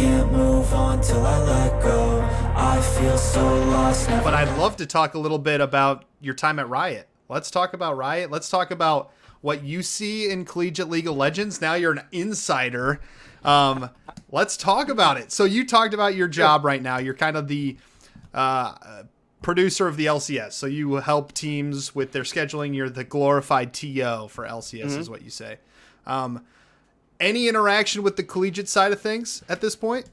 can't move on till I let go. I feel so lost. But I'd love to talk a little bit about your time at Riot. Let's talk about Riot. Let's talk about what you see in Collegiate League of Legends. Now you're an insider. Let's talk about it. So you talked about your job right now. You're kind of the producer of the LCS. So you help teams with their scheduling. You're the glorified TO for LCS is what you say. Any interaction with the collegiate side of things at this point?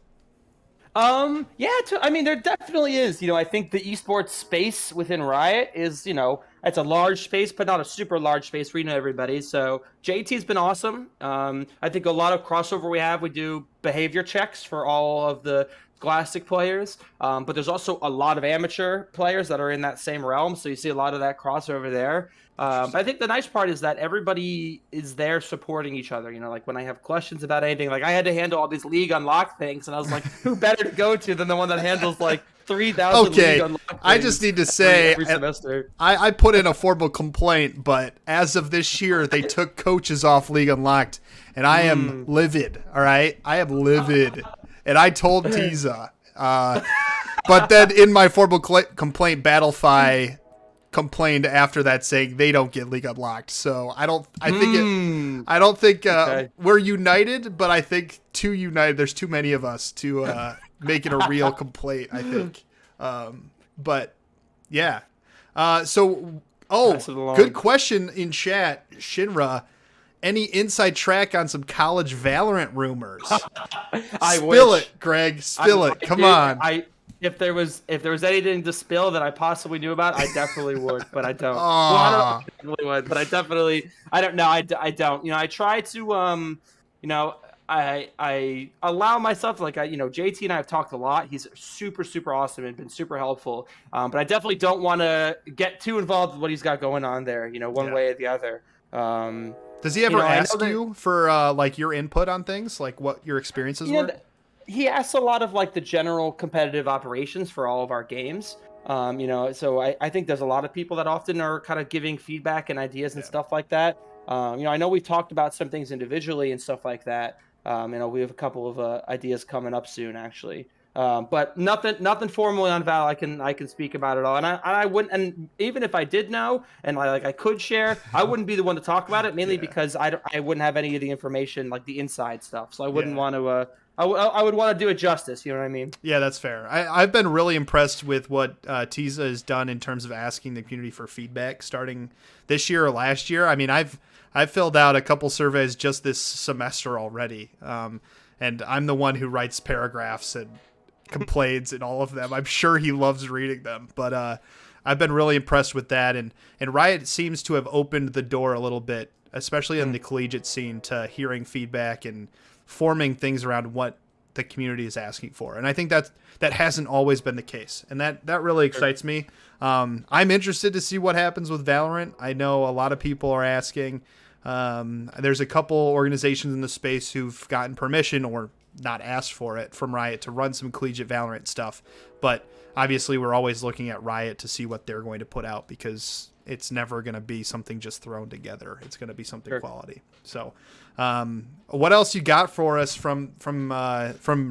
Yeah, I mean, there definitely is. I think the esports space within Riot is, it's a large space, but not a super large space for everybody. So JT's been awesome. I think a lot of crossover we do behavior checks for all of the Scholastic players, but there's also a lot of amateur players that are in that same realm. So you see a lot of that crossover there. But I think the nice part is that everybody is there supporting each other. Like when I have questions about anything, like I had to handle all these League Unlock things, and I was like, who better to go to than the one that handles like 3,000 League Unlock things I just need to say, every semester. I put in a formal complaint, but as of this year, they took coaches off League Unlocked, and I am livid, all right? I am livid. And I told Tiza. But then in my formal complaint, Battlefy complained after that, saying they don't get League Unlocked. So I don't think we're united, but I think too united. There's too many of us to make it a real complaint, I think. But yeah. Good question in chat, Shinra. Any inside track on some college Valorant rumors? Spill it, Greg. Spill it. Come on. If there was anything to spill that I possibly knew about, I definitely would, but I don't. Well, I don't know if I definitely would, but I don't know. I don't. I try to I allow myself, like, JT and I have talked a lot. He's super, super awesome and been super helpful. But I definitely don't want to get too involved with what he's got going on there, one way or the other. Does he ever ask you for like your input on things, like what your experiences were? He asks a lot of like the general competitive operations for all of our games. So I think there's a lot of people that often are kind of giving feedback and ideas and stuff like that. I know we've talked about some things individually and stuff like that. We have a couple of ideas coming up soon, actually. But nothing formally on Val I can speak about at all. And I wouldn't, and even if I did know and I could share, I wouldn't be the one to talk about it, mainly because I wouldn't have any of the information, like the inside stuff. So I wouldn't want to. I would want to do it justice. You know what I mean? Yeah, that's fair. I've been really impressed with what Tiza has done in terms of asking the community for feedback starting this year or last year. I mean, I've filled out a couple surveys just this semester already. And I'm the one who writes paragraphs and complains and all of them. I'm sure he loves reading them, but I've been really impressed with that. And Riot seems to have opened the door a little bit, especially in the collegiate scene, to hearing feedback and forming things around what the community is asking for. And I think that hasn't always been the case. And that really excites me. I'm interested to see what happens with Valorant. I know a lot of people are asking. There's a couple organizations in the space who've gotten permission or not asked for it from Riot to run some collegiate Valorant stuff. But obviously we're always looking at Riot to see what they're going to put out, because it's never going to be something just thrown together. It's going to be something quality. So, what else you got for us from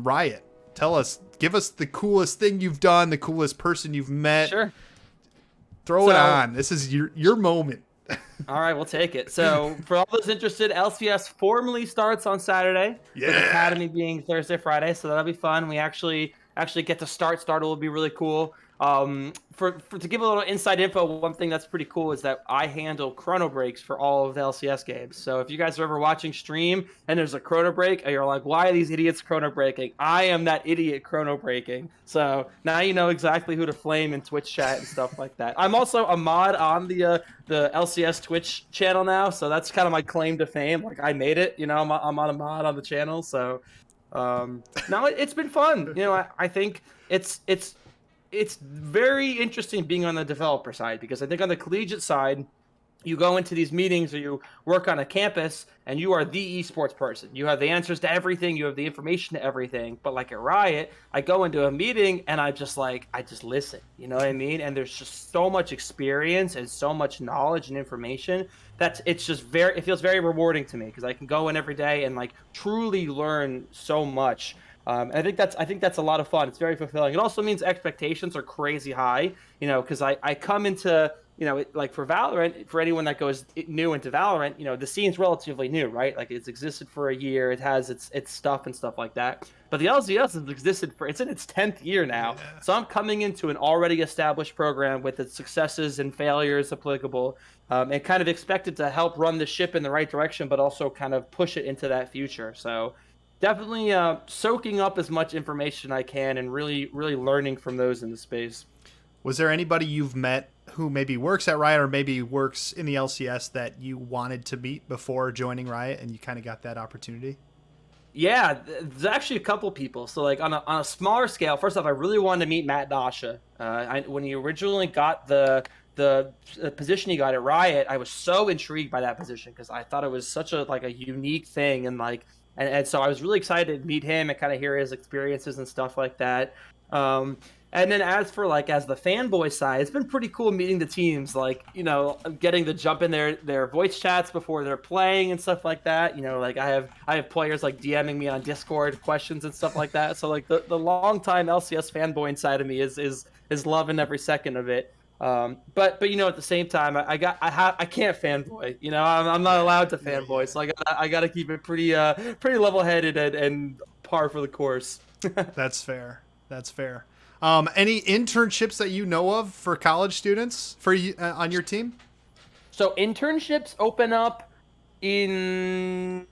Riot? Tell us, give us the coolest thing you've done, the coolest person you've met. Sure. Throw it on. This is your moment. All right, we'll take it. So for all those interested, LCS formally starts on Saturday. Yeah. With Academy being Thursday, Friday. So that'll be fun. We actually get to start. It will be really cool. To give a little inside info, one thing that's pretty cool is that I handle chrono breaks for all of the LCS games. So if you guys are ever watching stream and there's a chrono break and you're like, why are these idiots chrono breaking? I am that idiot chrono breaking. So now you know exactly who to flame in Twitch chat and stuff like that. I'm also a mod on the LCS Twitch channel now, so that's kind of my claim to fame. Like, I made it, I'm on a mod on the channel. So no, it's been fun. I think it's very interesting being on the developer side, because I think on the collegiate side, you go into these meetings or you work on a campus and you are the esports person. You have the answers to everything. You have the information to everything. But like at Riot, I go into a meeting and I just listen. You know what I mean? And there's just so much experience and so much knowledge and information that it feels very rewarding to me, because I can go in every day and truly learn so much. And I think that's a lot of fun. It's very fulfilling. It also means expectations are crazy high, because I come into, like for Valorant, for anyone that goes new into Valorant, the scene's relatively new, right? Like it's existed for a year. It has its stuff and stuff like that. But the LCS has existed it's in its 10th year now. Yeah. So I'm coming into an already established program with its successes and failures applicable, and kind of expected to help run the ship in the right direction, but also kind of push it into that future. So definitely soaking up as much information I can and really, really learning from those in the space. Was there anybody you've met who maybe works at Riot or maybe works in the LCS that you wanted to meet before joining Riot and you kind of got that opportunity? Yeah, there's actually a couple people. So like on a smaller scale, first off, I really wanted to meet Matt Dasha. When he originally got the position he got at Riot, I was so intrigued by that position because I thought it was such a unique thing, and so I was really excited to meet him and kind of hear his experiences and stuff like that. And then as for as the fanboy side, it's been pretty cool meeting the teams, getting to jump in their voice chats before they're playing and stuff like that. I have players DMing me on Discord questions and stuff like that. So the long time LCS fanboy inside of me is loving every second of it. But at the same time, I can't fanboy. I'm not allowed to fanboy, so I gotta keep it pretty level headed and par for the course. That's fair. Any internships that you know of for college students for you on your team? So internships open up in,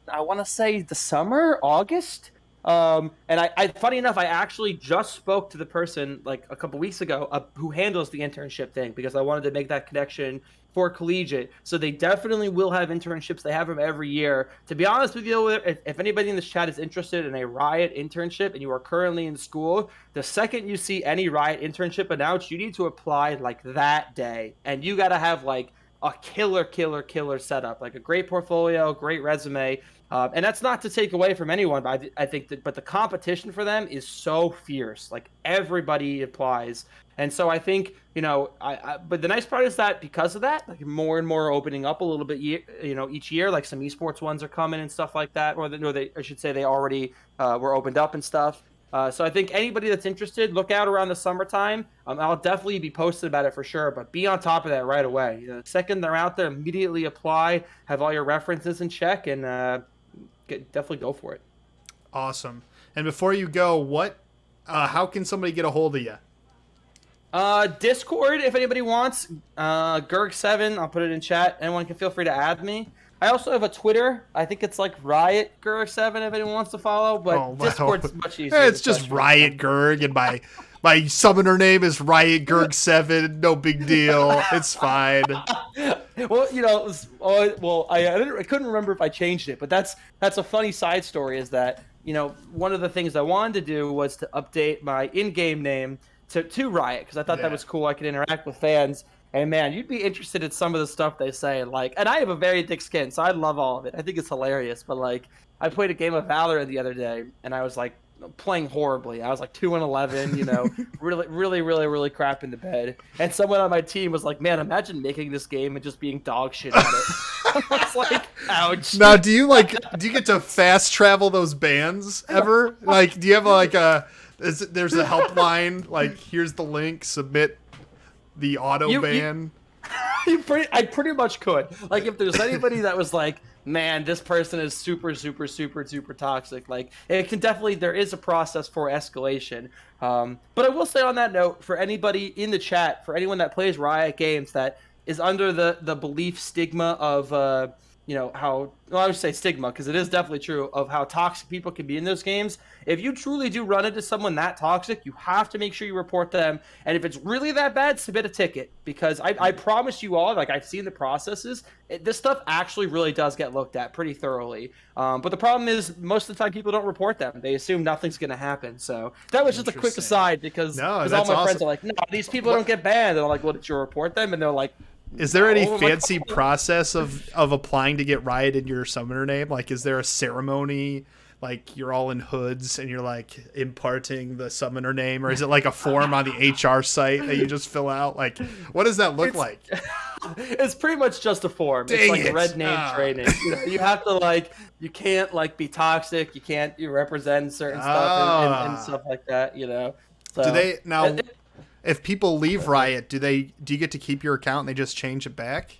I want to say the summer, August. And I funny enough, I actually just spoke to the person a couple weeks ago who handles the internship thing because I wanted to make that connection for Collegiate. So they definitely will have internships. They have them every year. To be honest with you, if anybody in this chat is interested in a Riot internship and you are currently in school, the second you see any Riot internship announced, you need to apply that day. And you got to have a killer setup, a great portfolio, great resume. And that's not to take away from anyone, but I think but the competition for them is so fierce. Everybody applies. And so I think, but the nice part is that because of that, more and more are opening up a little bit, each year, some esports ones are coming and stuff like that, I should say they already were opened up and stuff. So I think anybody that's interested, look out around the summertime. I'll definitely be posted about it for sure, but be on top of that right away. The second they're out there, immediately apply, have all your references in check, and definitely go for it. Awesome. And before you go, how can somebody get a hold of you? Discord, if anybody wants. Gerg7, I'll put it in chat. Anyone can feel free to add me. I also have a Twitter. I think it's Riot Gerg7 if anyone wants to follow, but Discord's much easier. It's just Riot Gerg, and my summoner name is Riot Gerg7. No big deal. It's fine. Well, I couldn't remember if I changed it, but that's a funny side story. Is that one of the things I wanted to do was to update my in-game name to Riot because I thought that was cool. I could interact with fans. And man, you'd be interested in some of the stuff they say. And I have a very thick skin, so I love all of it. I think it's hilarious. But I played a game of Valorant the other day, and I was playing horribly. I was 2-11, really crap in the bed. And someone on my team was like, "Man, imagine making this game and just being dog shit at it." I was ouch. Now, do you get to fast travel those bans ever? Do you have there's a helpline? Here's the link. Submit the auto ban. I pretty much could. If there's anybody that was man, this person is super toxic. It can definitely, there is a process for escalation. But I will say on that note, for anybody in the chat, for anyone that plays Riot games that is under the belief stigma of, I would say stigma because it is definitely true of how toxic people can be in those games. If you truly do run into someone that toxic, you have to make sure you report them. And if it's really that bad, submit a ticket because I promise you all, I've seen the processes. This stuff actually really does get looked at pretty thoroughly. But the problem is most of the time people don't report them. They assume nothing's going to happen. So that was just a quick aside because all my friends are no, these people don't get banned. And I'm well, did you report them? And they're is there any fancy process of applying to get Riot in your summoner name? Is there a ceremony like you're all in hoods and you're like imparting the summoner name, or is it like a form on the HR site that you just fill out? Like, what does that look like? It's pretty much just a form. Dang it's like it. red name training. You have to like, you can't like be toxic. You can't represent certain stuff and stuff like that. So, do they now? If people leave Riot, do you get to keep your account and they just change it back?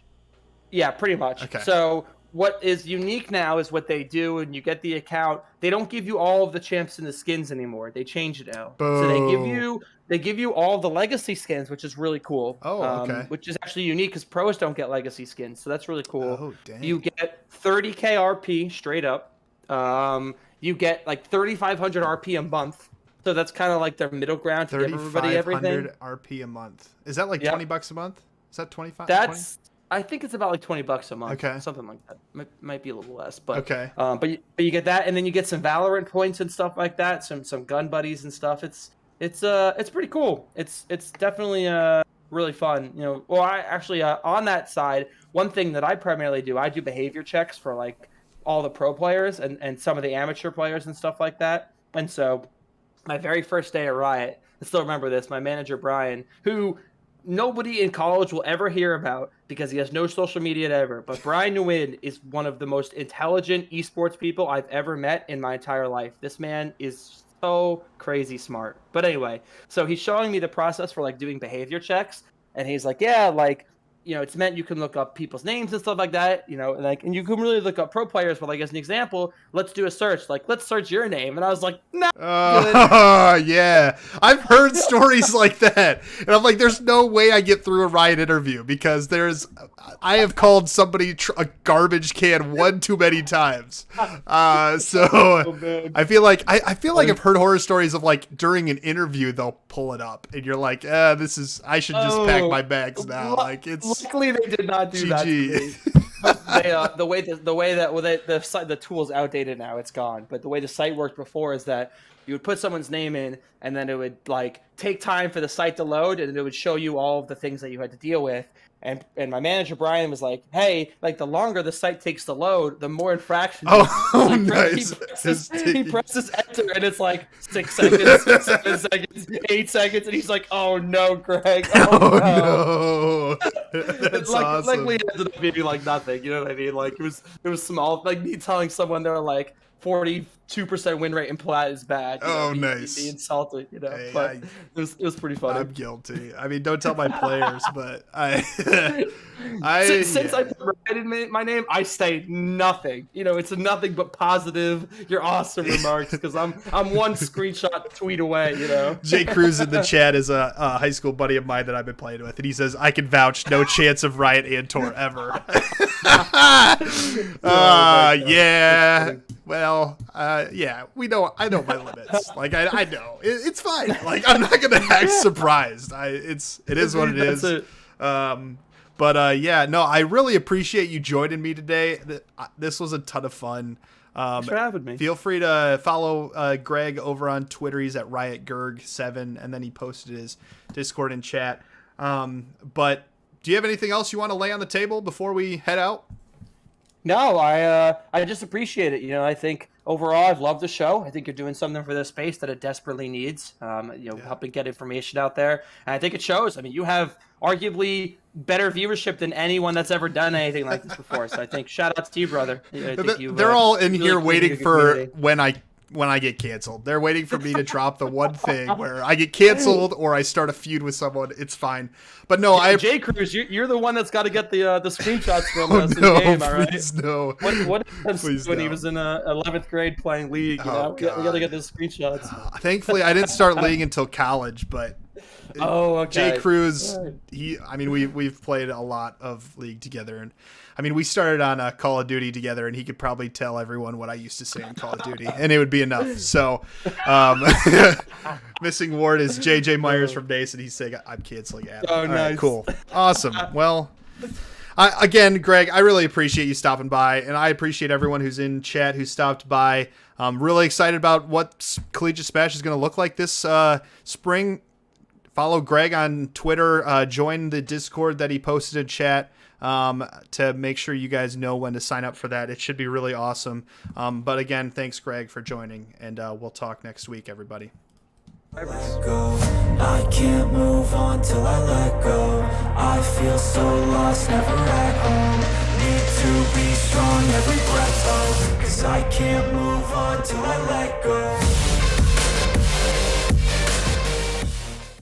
Yeah, pretty much. Okay. So what is unique now is what they do, and you get the account. They don't give you all of the champs and the skins anymore. They change it now. Boo. So they give you all the legacy skins, which is really cool. Oh, okay. Which is actually unique because pros don't get legacy skins, so that's really cool. Oh, dang. You get 30k RP straight up. You get like 3,500 RP a month. So that's kind of like their middle ground to give everybody everything. 3,500 RP a month. Is that like $20 a month? Is that 25? That's 20? I think it's about like $20 a month. Okay. Something like that. Might be a little less, but okay. But you get that, and then you get some Valorant points and stuff like that. Some gun buddies and stuff. It's pretty cool. It's definitely really fun. Well, I actually on that side, one thing that I primarily do, I do behavior checks for like all the pro players and some of the amateur players and stuff like that. And so my very first day at Riot, I still remember this, my manager Brian, who nobody in college will ever hear about because he has no social media ever, but Brian Nguyen is one of the most intelligent esports people I've ever met in my entire life. This man is so crazy smart. But anyway, so he's showing me the process for like doing behavior checks, and he's like, yeah, like, it's meant you can look up people's names and stuff like that, and you can really look up pro players. But like, as an example, let's do a search. Like, let's search your name. And I was like, no. Yeah. I've heard stories like that. And I'm like, there's no way I get through a Riot interview because I have called somebody a garbage can one too many times. So I feel like I've heard horror stories of like during an interview, they'll pull it up and you're like, I should just pack my bags now. Like it's, luckily they did not do that. The way that the tool's outdated now, it's gone. But the way the site worked before is that you would put someone's name in, and then it would like take time for the site to load, and it would show you all of the things that you had to deal with. And my manager Brian was like, "Hey, like the longer the site takes to load, the more infractions." Oh, nice. He presses enter, and it's like 6 seconds, 7 seconds, 8 seconds, and he's like, "Oh no, Greg! Oh no!" That's awesome. Luckily, it ended up being like nothing. You know what I mean? Like it was small. Like me telling someone they're like 42% win rate in plat is bad. Nice. Be insulted, Hey, but it was pretty funny. I'm guilty. I mean, don't tell my players, but since I provided my name, I say nothing. It's nothing but positive. You're awesome remarks because I'm one screenshot tweet away. Jay Cruz in the chat is a high school buddy of mine that I've been playing with, and he says I can vouch, no chance of Riot and Tor ever. Yeah. Well, yeah, I know my limits. Like, I know. It's fine. Like, I'm not going to act surprised. It is what it is. Yeah, no, I really appreciate you joining me today. This was a ton of fun. Thanks for having me. Feel free to follow Greg over on Twitter. He's at RiotGurg7, and then he posted his Discord and chat. But do you have anything else you want to lay on the table before we head out? No, I just appreciate it. I think overall I've loved the show. I think you're doing something for this space that it desperately needs. Helping get information out there, and I think it shows. I mean, you have arguably better viewership than anyone that's ever done anything like this before. So I think shout out to you, brother. They're all in here waiting for when I get canceled. They're waiting for me to drop the one thing where I get canceled or I start a feud with someone. It's fine. But no, Jay Cruz, you're the one that's got to get the screenshots from us in the game, all right? Please no. What Please when no. he was in 11th grade playing League, we got to get those screenshots. Thankfully, I didn't start League until college, but okay. Jay Cruz, we've played a lot of League together, and I mean, we started on Call of Duty together, and he could probably tell everyone what I used to say in Call of Duty, and it would be enough. So, missing ward is JJ Myers from Dace, and he's saying I'm canceling Adam. Oh, nice. Right, cool. Awesome. Well, again, Greg, I really appreciate you stopping by, and I appreciate everyone who's in chat who stopped by. I'm really excited about what Collegiate Smash is going to look like this spring. Follow Greg on Twitter. Join the Discord that he posted in chat. to make sure you guys know when to sign up for that. It should be really awesome. But again, thanks, Greg, for joining, and we'll talk next week, everybody. Let go. I can't move on till I let go. I feel so lost, never at home. Need to be strong, every breath hold. 'Cause I can't move on till I let go.